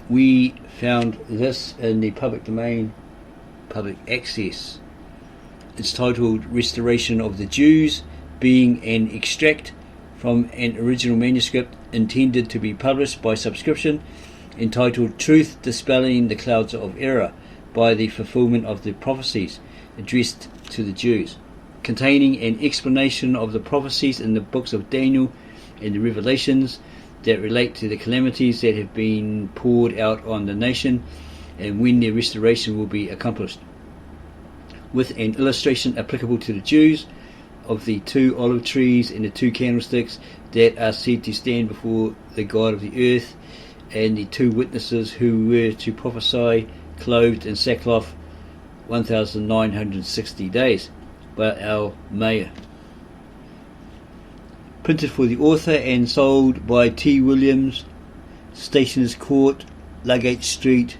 we found this in the public domain, public access. It's titled Restoration of the Jews, being an extract from an original manuscript intended to be published by subscription, entitled Truth Dispelling the Clouds of Error by the Fulfillment of the Prophecies, addressed to the Jews, containing an explanation of the prophecies in the books of Daniel and the Revelations that relate to the calamities that have been poured out on the nation and when their restoration will be accomplished, with an illustration applicable to the Jews of the 2 olive trees and the 2 candlesticks that are said to stand before the God of the earth, and the 2 witnesses who were to prophesy clothed in sackcloth 1960 days, by Al Mayer. Printed for the author and sold by T. Williams, Stationers Court, Ludgate Street,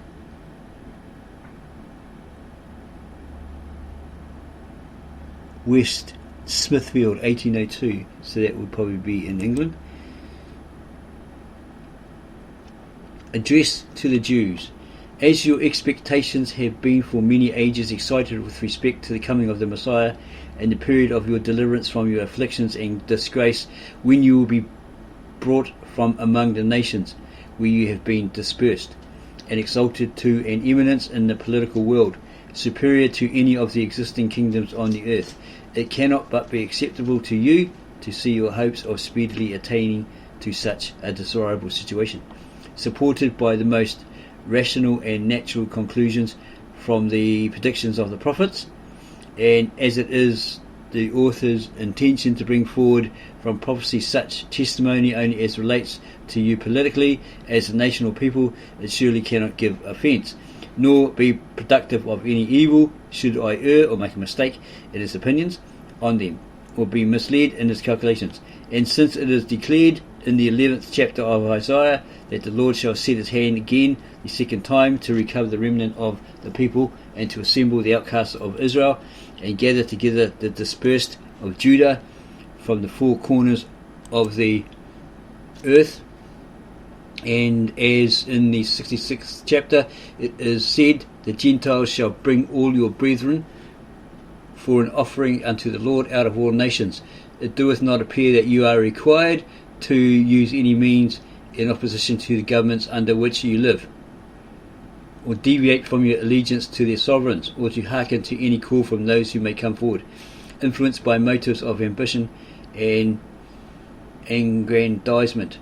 West Smithfield, 1802, so that would probably be in England. Address to the Jews. As your expectations have been for many ages excited with respect to the coming of the Messiah and the period of your deliverance from your afflictions and disgrace, when you will be brought from among the nations where you have been dispersed, and exalted to an eminence in the political world, superior to any of the existing kingdoms on the earth, it cannot but be acceptable to you to see your hopes of speedily attaining to such a desirable situation, supported by the most rational and natural conclusions from the predictions of the prophets, and as it is the author's intention to bring forward from prophecy such testimony only as relates to you politically as a nation or people, it surely cannot give offence, nor be productive of any evil, should I err or make a mistake in his opinions on them, or be misled in his calculations. And since it is declared in the 11th chapter of Isaiah that the Lord shall set his hand again the second time to recover the remnant of the people, and to assemble the outcasts of Israel, and gather together the dispersed of Judah from the 4 corners of the earth. And as in the 66th chapter it is said, the Gentiles shall bring all your brethren for an offering unto the Lord out of all nations. It doeth not appear that you are required to use any means in opposition to the governments under which you live, or deviate from your allegiance to their sovereigns, or to hearken to any call from those who may come forward, influenced by motives of ambition and aggrandizement,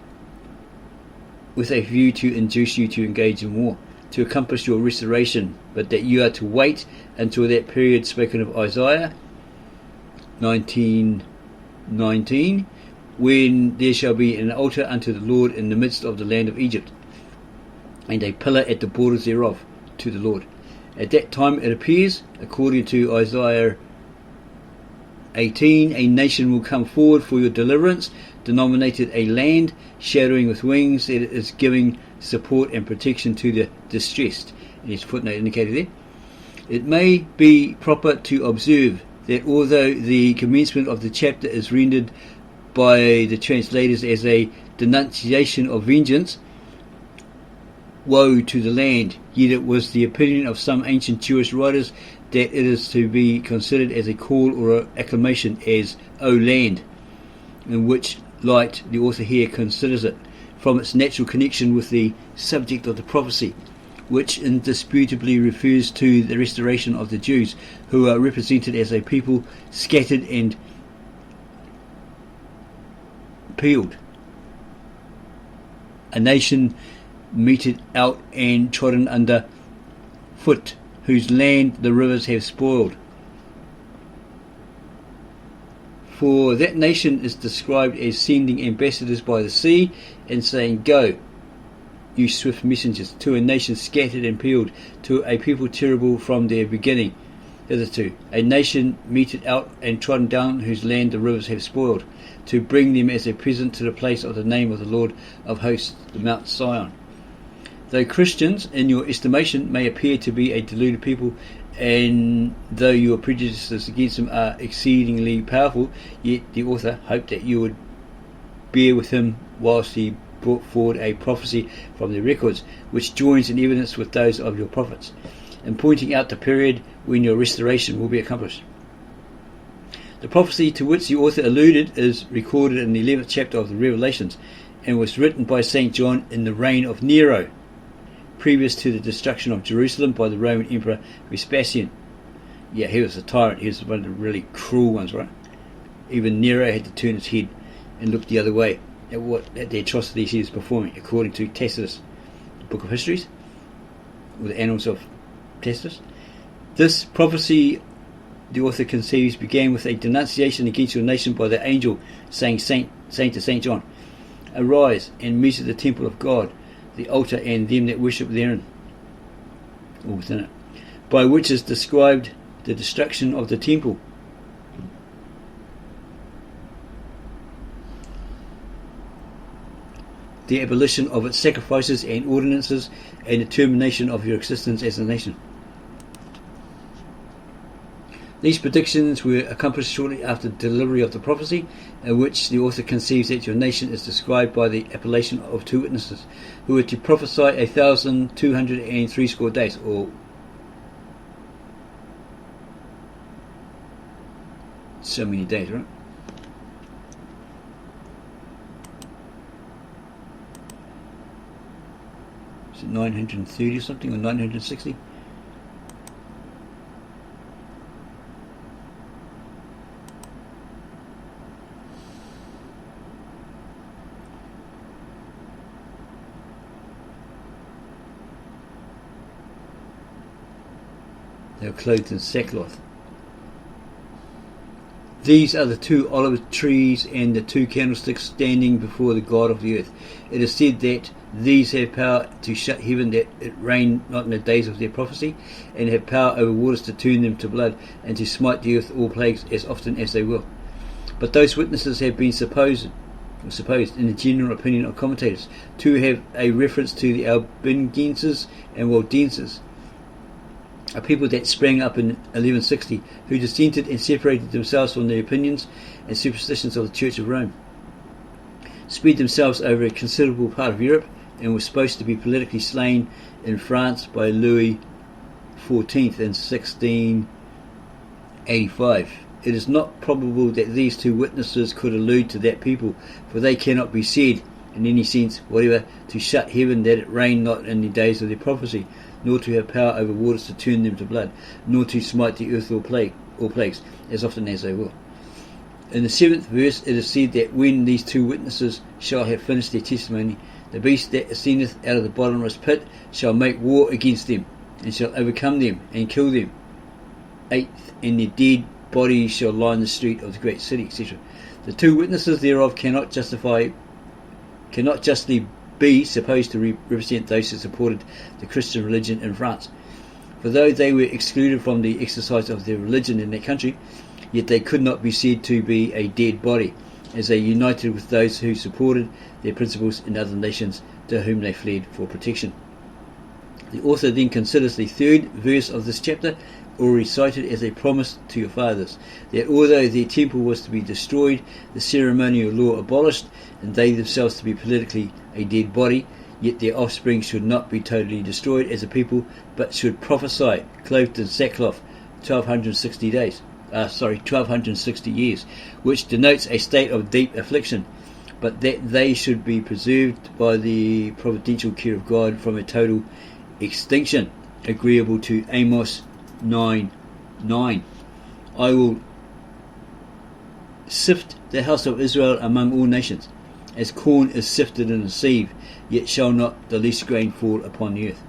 with a view to induce you to engage in war, to accomplish your restoration, but that you are to wait until that period spoken of Isaiah 19:19, when there shall be an altar unto the Lord in the midst of the land of Egypt, and a pillar at the borders thereof to the Lord. At that time it appears, according to Isaiah 18, a nation will come forward for your deliverance, denominated a land, shadowing with wings, that it is giving support and protection to the distressed. And his footnote indicated there. It may be proper to observe that although the commencement of the chapter is rendered by the translators as a denunciation of vengeance, woe to the land, yet it was the opinion of some ancient Jewish writers that it is to be considered as a call or acclamation, as O land, in which light the author here considers it, from its natural connection with the subject of the prophecy, which indisputably refers to the restoration of the Jews, who are represented as a people scattered and peeled, a nation meted out and trodden under foot, whose land the rivers have spoiled. For that nation is described as sending ambassadors by the sea, and saying, Go, you swift messengers, to a nation scattered and peeled, to a people terrible from their beginning hitherto, a nation meted out and trodden down, whose land the rivers have spoiled, to bring them as a present to the place of the name of the Lord of hosts, the Mount Sion. Though Christians, in your estimation, may appear to be a deluded people, and though your prejudices against them are exceedingly powerful, yet the author hoped that you would bear with him whilst he brought forward a prophecy from their records, which joins in evidence with those of your prophets, and pointing out the period when your restoration will be accomplished. The prophecy to which the author alluded is recorded in the 11th chapter of the Revelations, and was written by St. John in the reign of Nero, previous to the destruction of Jerusalem by the Roman Emperor Vespasian. Yeah, he was a tyrant. He was one of the really cruel ones, right? Even Nero had to turn his head and look the other way at the atrocities he was performing, according to Tacitus, the Book of Histories, or the Annals of Tacitus. This prophecy, the author conceives, began with a denunciation against your nation by the angel, saying to St. John, "Arise and measure the temple of God, the altar, and them that worship therein," or within it, by which is described the destruction of the temple. The abolition of its sacrifices and ordinances, and the termination of your existence as a nation. These predictions were accomplished shortly after the delivery of the prophecy, in which the author conceives that your nation is described by the appellation of two witnesses, who were to prophesy 1,260 days, or so many days, right? Is it 930 or something, or 960? They were clothed in sackcloth. These are the two olive trees and the two candlesticks standing before the God of the earth. It is said that these have power to shut heaven that it rain not in the days of their prophecy, and have power over waters to turn them to blood, and to smite the earth all plagues as often as they will. But those witnesses have been supposed, in the general opinion of commentators, to have a reference to the Albigenses and Waldenses, a people that sprang up in 1160, who dissented and separated themselves from the opinions and superstitions of the Church of Rome, spread themselves over a considerable part of Europe, and were supposed to be politically slain in France by Louis XIV in 1685. It is not probable that these two witnesses could allude to that people, for they cannot be said, in any sense whatever, to shut heaven that it rain not in the days of their prophecy, nor to have power over waters to turn them to blood, nor to smite the earth or plagues, as often as they will. In the 7th verse it is said that when these two witnesses shall have finished their testimony, the beast that ascendeth out of the bottomless pit shall make war against them, and shall overcome them, and kill them. 8th, and their dead bodies shall line the street of the great city, etc. The two witnesses thereof cannot justly be supposed to represent those who supported the Christian religion in France. For though they were excluded from the exercise of their religion in that country, yet they could not be said to be a dead body, as they united with those who supported their principles in other nations to whom they fled for protection. The author then considers the 3rd verse of this chapter, already cited, as a promise to your fathers, that although their temple was to be destroyed, the ceremonial law abolished, and they themselves to be politically a dead body, yet their offspring should not be totally destroyed as a people, but should prophesy, clothed in sackcloth, 1260 years, which denotes a state of deep affliction, but that they should be preserved by the providential care of God from a total extinction, agreeable to Amos 9:9. I will sift the house of Israel among all nations, as corn is sifted in a sieve, yet shall not the least grain fall upon the earth.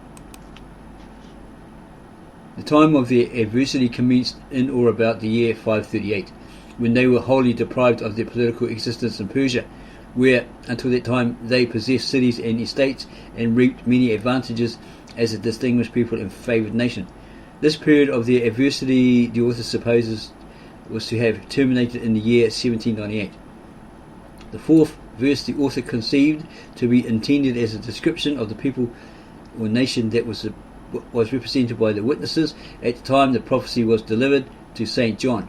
The time of their adversity commenced in or about the year 538, when they were wholly deprived of their political existence in Persia, where until that time they possessed cities and estates, and reaped many advantages as a distinguished people and favoured nation. This period of their adversity the author supposes was to have terminated in the year 1798. The 4th verse the author conceived to be intended as a description of the people or nation that was represented by the witnesses at the time the prophecy was delivered to St. John.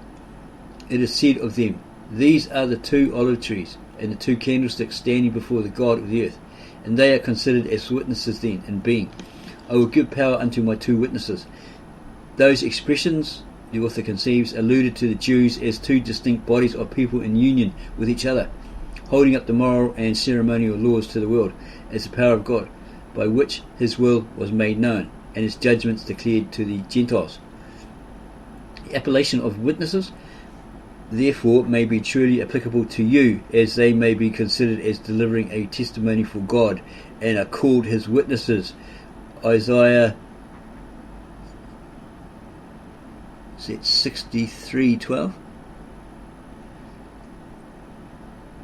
It is said of them, "These are the two olive trees and the two candlesticks standing before the God of the earth." and they are considered as witnesses then in being. I will give power unto my two witnesses. Those expressions, the author conceives, alluded to the Jews as two distinct bodies of people in union with each other, holding up the moral and ceremonial laws to the world as the power of God, by which his will was made known, and his judgments declared to the Gentiles. The appellation of witnesses, therefore, may be truly applicable to you, as they may be considered as delivering a testimony for God, and are called his witnesses. Isaiah 63:12.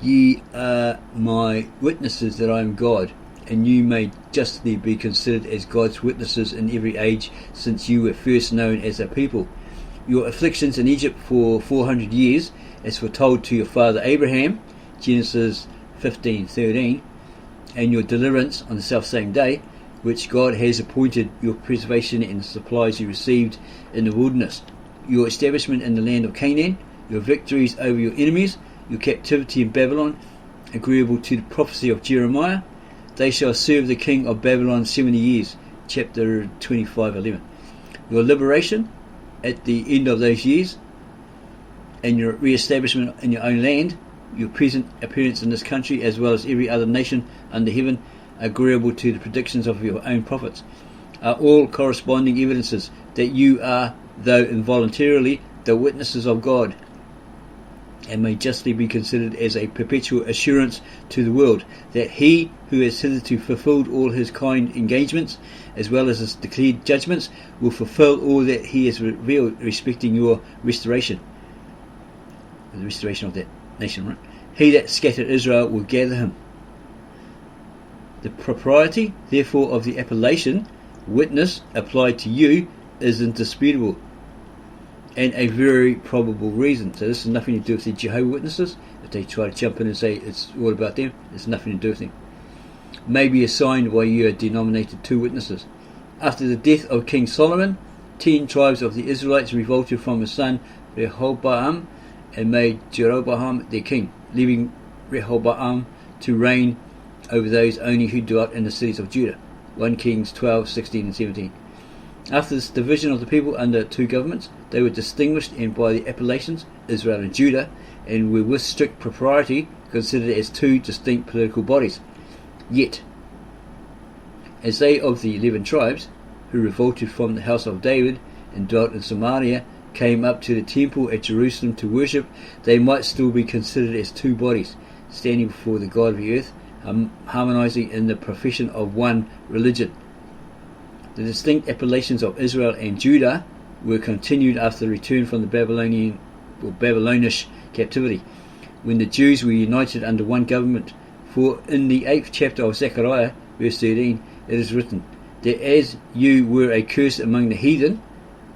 Ye are my witnesses that I am God, and you may justly be considered as God's witnesses in every age, since you were first known as a people. Your afflictions in Egypt for 400 years, as foretold to your father Abraham, Genesis 15:13, and your deliverance on the selfsame day, which God has appointed, your preservation and the supplies you received in the wilderness, your establishment in the land of Canaan, your victories over your enemies, your captivity in Babylon, agreeable to the prophecy of Jeremiah. They shall serve the king of Babylon 70 years, chapter 25:11. Your liberation at the end of those years, and your re-establishment in your own land, your present appearance in this country, as well as every other nation under heaven, agreeable to the predictions of your own prophets, are all corresponding evidences that you are, though involuntarily, the witnesses of God, and may justly be considered as a perpetual assurance to the world that he who has hitherto fulfilled all his kind engagements, as well as his declared judgments, will fulfill all that he has revealed respecting your restoration, the restoration of that nation, right? He that scattered Israel will gather him. The propriety, therefore, of the appellation witness applied to you is indisputable, and a very probable reason. So this has nothing to do with the Jehovah's Witnesses. If they try to jump in and say it's all about them, it's nothing to do with them. May be assigned why you are denominated two witnesses. After the death of King Solomon, 10 tribes of the Israelites revolted from his son Rehoboam and made Jeroboam their king, leaving Rehoboam to reign over those only who dwelt in the cities of Judah. 1 Kings 12:16 and 17. After this division of the people under two governments, they were distinguished by the appellations Israel and Judah, and were with strict propriety considered as two distinct political bodies. Yet, as they of the 11 tribes, who revolted from the house of David and dwelt in Samaria, came up to the temple at Jerusalem to worship, they might still be considered as two bodies, standing before the God of the earth, harmonizing in the profession of one religion. The distinct appellations of Israel and Judah were continued after the return from the Babylonish captivity, when the Jews were united under one government. For in the 8th chapter of Zechariah, verse 13, it is written, that as you were a curse among the heathen,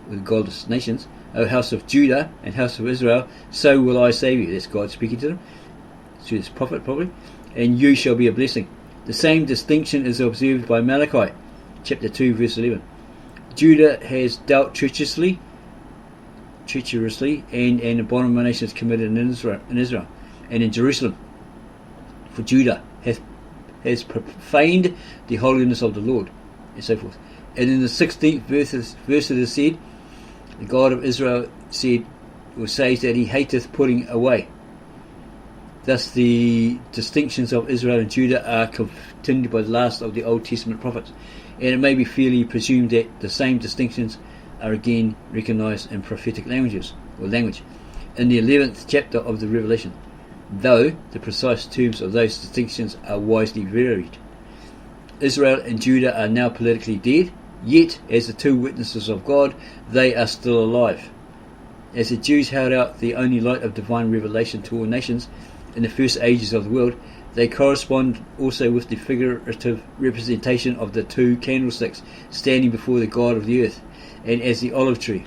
with godless nations, O house of Judah and house of Israel, so will I save you. That's God speaking to them, through this prophet probably, and you shall be a blessing. The same distinction is observed by Malachi, chapter 2, verse 11. Judah has dealt treacherously, and an abomination is committed in Israel and in Jerusalem. For Judah has profaned the holiness of the Lord, and so forth. And in the 16th verse it is said, the God of Israel says that he hateth putting away. Thus the distinctions of Israel and Judah are continued by the last of the Old Testament prophets, and it may be fairly presumed that the same distinctions are again recognized in prophetic language in the 11th chapter of the Revelation, though the precise terms of those distinctions are wisely varied. Israel and Judah are now politically dead, yet as the two witnesses of God they are still alive. As the Jews held out the only light of divine revelation to all nations in the first ages of the world, they correspond also with the figurative representation of the two candlesticks standing before the God of the earth. And as the olive tree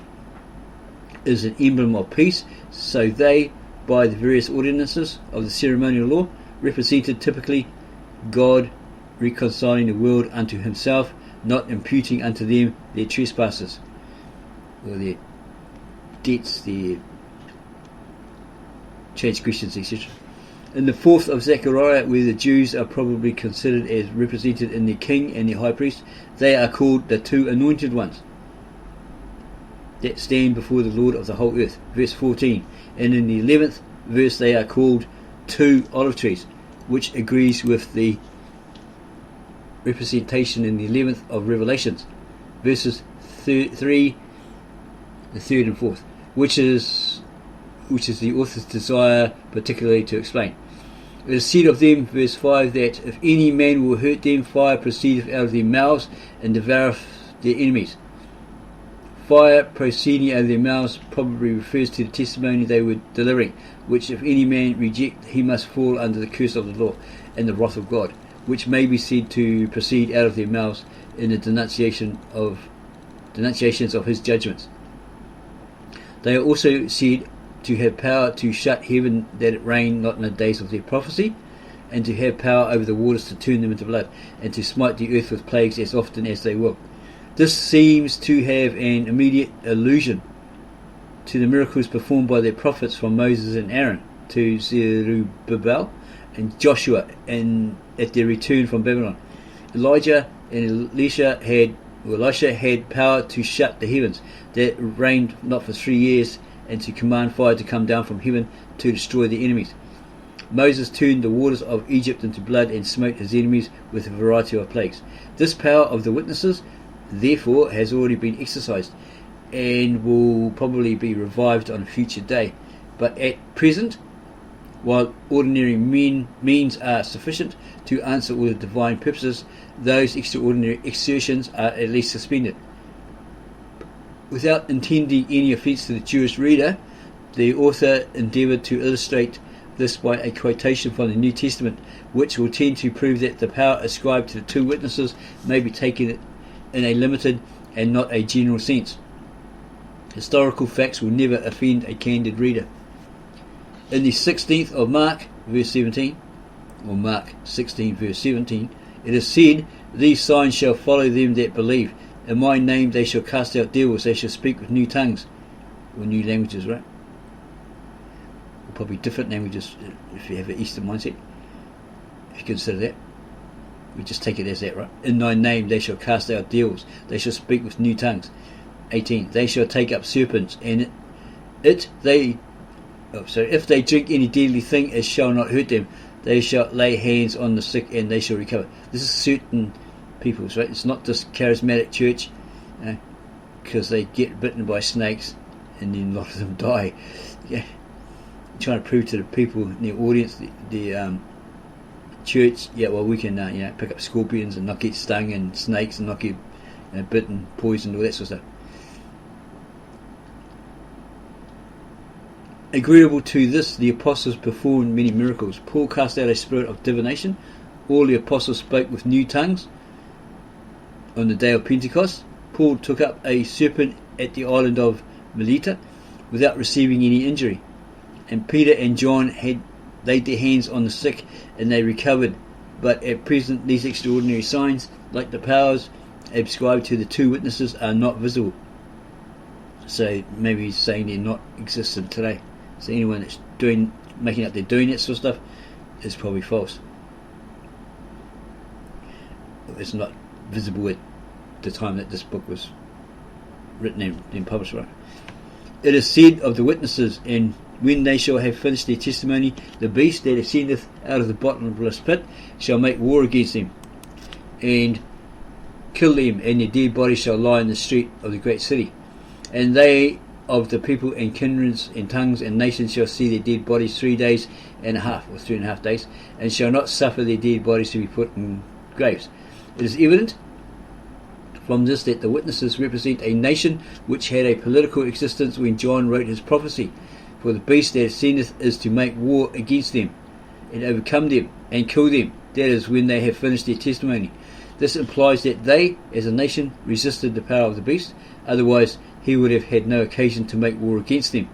is an emblem of peace, so they, by the various ordinances of the ceremonial law, represented typically God reconciling the world unto himself, not imputing unto them their trespasses, or their debts, their transgressions, etc. In the 4th of Zechariah, where the Jews are probably considered as represented in their king and their high priest, they are called the two anointed ones that stand before the Lord of the whole earth. Verse 14. And in the 11th verse they are called two olive trees, which agrees with the representation in the 11th of Revelations. Verses 3, the 3rd and 4th, which is the author's desire particularly to explain. It is said of them, verse 5, that if any man will hurt them, fire proceedeth out of their mouths and devoureth their enemies. Fire proceeding out of their mouths probably refers to the testimony they were delivering, which if any man reject, he must fall under the curse of the law and the wrath of God, which may be said to proceed out of their mouths in the denunciations of his judgments. They are also said to have power to shut heaven that it rain not in the days of their prophecy, and to have power over the waters to turn them into blood, and to smite the earth with plagues as often as they will. This seems to have an immediate allusion to the miracles performed by their prophets from Moses and Aaron to Zerubbabel and Joshua at their return from Babylon. Elijah and Elisha had power to shut the heavens that rained not for 3 years, and to command fire to come down from heaven to destroy the enemies. Moses turned the waters of Egypt into blood and smote his enemies with a variety of plagues. This power of the witnesses, therefore, has already been exercised and will probably be revived on a future day. But at present, while ordinary means are sufficient to answer all the divine purposes, those extraordinary exertions are at least suspended. Without intending any offence to the Jewish reader, the author endeavoured to illustrate this by a quotation from the New Testament, which will tend to prove that the power ascribed to the two witnesses may be taken in a limited and not a general sense. Historical facts will never offend a candid reader. In the 16th of Mark, verse 17, or Mark 16, verse 17, it is said, "These signs shall follow them that believe. In my name they shall cast out devils, they shall speak with new tongues," or new languages, right? Or probably different languages if you have an Eastern mindset, if you consider that. We just take it as that, right? In thy name they shall cast out devils, they shall speak with new tongues. 18. They shall take up serpents, and if they drink any deadly thing, it shall not hurt them. They shall lay hands on the sick, and they shall recover. This is certain peoples, right? It's not just charismatic church, because they get bitten by snakes, and then a lot of them die. Yeah, trying to prove to the people in the audience, the church, yeah, well, we can pick up scorpions and not get stung, and snakes and not get bitten, poisoned, all that sort of stuff. Agreeable to this, the apostles performed many miracles. Paul cast out a spirit of divination. All the apostles spoke with new tongues on the day of Pentecost. Paul took up a serpent at the island of Melita without receiving any injury. And Peter and John had laid their hands on the sick and they recovered. But at present these extraordinary signs, like the powers ascribed to the two witnesses, are not visible. So maybe he's saying they're not existent today. So anyone that's making up they're doing that sort of stuff is probably false. It's not visible at the time that this book was written and published, right? It is said of the witnesses, and when they shall have finished their testimony, the beast that ascendeth out of the bottomless pit shall make war against them, and kill them, and their dead bodies shall lie in the street of the great city. And they of the people and kindreds and tongues and nations shall see their dead bodies 3 days and a half, or 3.5 days, and shall not suffer their dead bodies to be put in graves. It is evident from this that the witnesses represent a nation which had a political existence when John wrote his prophecy. For the beast that ascendeth is to make war against them, and overcome them, and kill them. That is, when they have finished their testimony. This implies that they, as a nation, resisted the power of the beast. Otherwise, he would have had no occasion to make war against them.